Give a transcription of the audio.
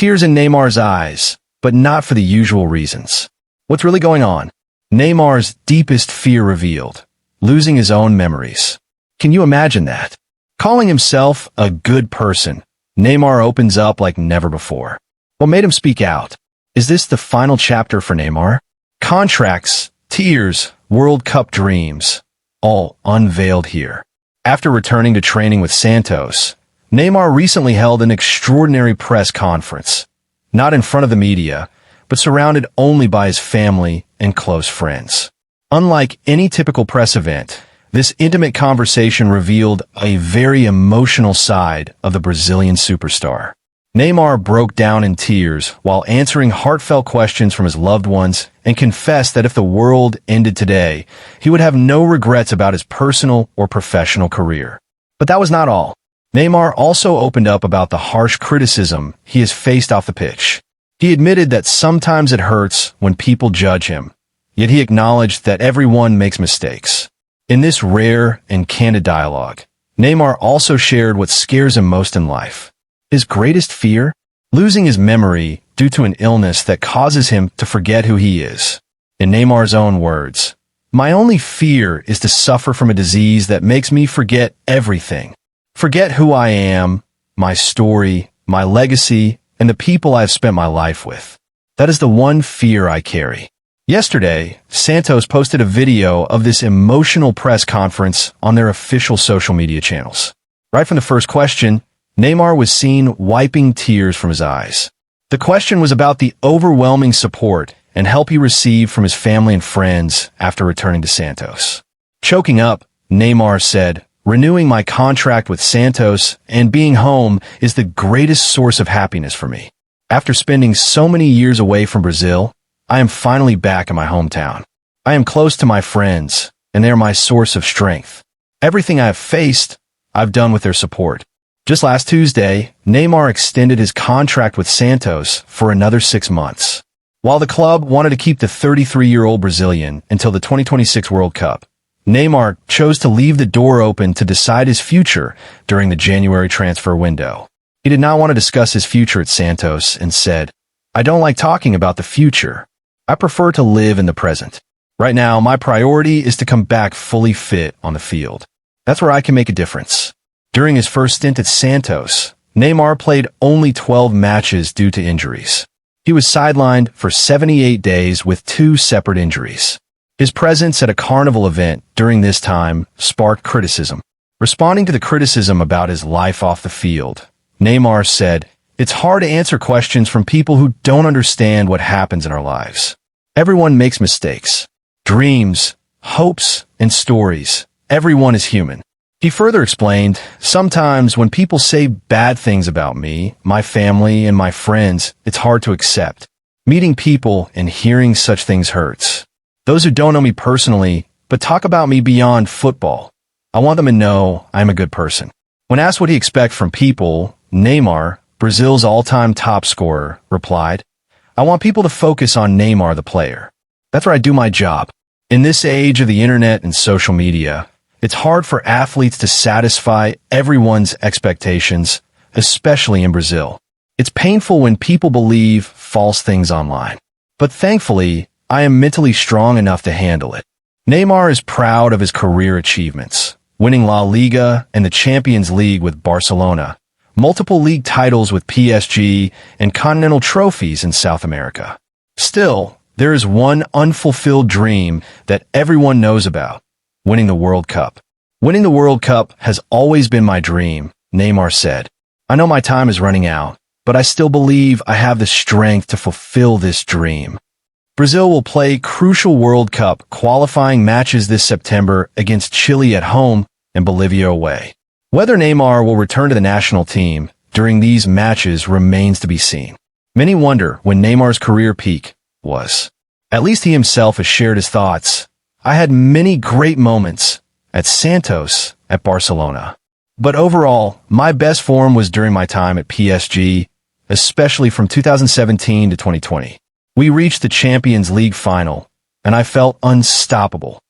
Tears in Neymar's eyes, but not for the usual reasons. What's really going on? Neymar's deepest fear revealed. Losing his own memories. Can you imagine that? Calling himself a good person, Neymar opens up like never before. What made him speak out? Is this the final chapter for Neymar? Contracts, tears, World Cup dreams, all unveiled here. After returning to training with Santos, Neymar recently held an extraordinary press conference, not in front of the media, but surrounded only by his family and close friends. Unlike any typical press event, this intimate conversation revealed a very emotional side of the Brazilian superstar. Neymar broke down in tears while answering heartfelt questions from his loved ones and confessed that if the world ended today, he would have no regrets about his personal or professional career. But that was not all. Neymar also opened up about the harsh criticism he has faced off the pitch. He admitted that sometimes it hurts when people judge him, yet he acknowledged that everyone makes mistakes. In this rare and candid dialogue, Neymar also shared what scares him most in life. His greatest fear? Losing his memory due to an illness that causes him to forget who he is. In Neymar's own words, "My only fear is to suffer from a disease that makes me forget everything. Forget who I am, my story, my legacy, and the people I've spent my life with. That is the one fear I carry." Yesterday, Santos posted a video of this emotional press conference on their official social media channels. Right from the first question, Neymar was seen wiping tears from his eyes. The question was about the overwhelming support and help he received from his family and friends after returning to Santos. Choking up, Neymar said, "Renewing my contract with Santos and being home is the greatest source of happiness for me. After spending so many years away from Brazil, I am finally back in my hometown. I am close to my friends, and they are my source of strength. Everything I have faced, I've done with their support." Just last Tuesday, Neymar extended his contract with Santos for another 6 months. While the club wanted to keep the 33-year-old Brazilian until the 2026 World Cup, Neymar chose to leave the door open to decide his future during the January transfer window. He did not want to discuss his future at Santos and said, "I don't like talking about the future. I prefer to live in the present. Right now, my priority is to come back fully fit on the field. That's where I can make a difference." During his first stint at Santos, Neymar played only 12 matches due to injuries. He was sidelined for 78 days with 2 separate injuries. His presence at a carnival event during this time sparked criticism. Responding to the criticism about his life off the field, Neymar said, "It's hard to answer questions from people who don't understand what happens in our lives. Everyone makes mistakes. Dreams, hopes, and stories. Everyone is human." He further explained, "Sometimes when people say bad things about me, my family, and my friends, it's hard to accept. Meeting people and hearing such things hurts. Those who don't know me personally, but talk about me beyond football, I want them to know I'm a good person." When asked what he expects from people, Neymar, Brazil's all-time top scorer, replied, "I want people to focus on Neymar the player. That's where I do my job." In this age of the internet and social media, it's hard for athletes to satisfy everyone's expectations, especially in Brazil. It's painful when people believe false things online. But thankfully, I am mentally strong enough to handle it. Neymar is proud of his career achievements, winning La Liga and the Champions League with Barcelona, multiple league titles with PSG, and continental trophies in South America. Still, there is one unfulfilled dream that everyone knows about: winning the World Cup. "Winning the World Cup has always been my dream," Neymar said. "I know my time is running out, but I still believe I have the strength to fulfill this dream." Brazil will play crucial World Cup qualifying matches this September against Chile at home and Bolivia away. Whether Neymar will return to the national team during these matches remains to be seen. Many wonder when Neymar's career peak was. At least he himself has shared his thoughts. "I had many great moments at Santos, at Barcelona. But overall, my best form was during my time at PSG, especially from 2017 to 2020. We reached the Champions League final, and I felt unstoppable.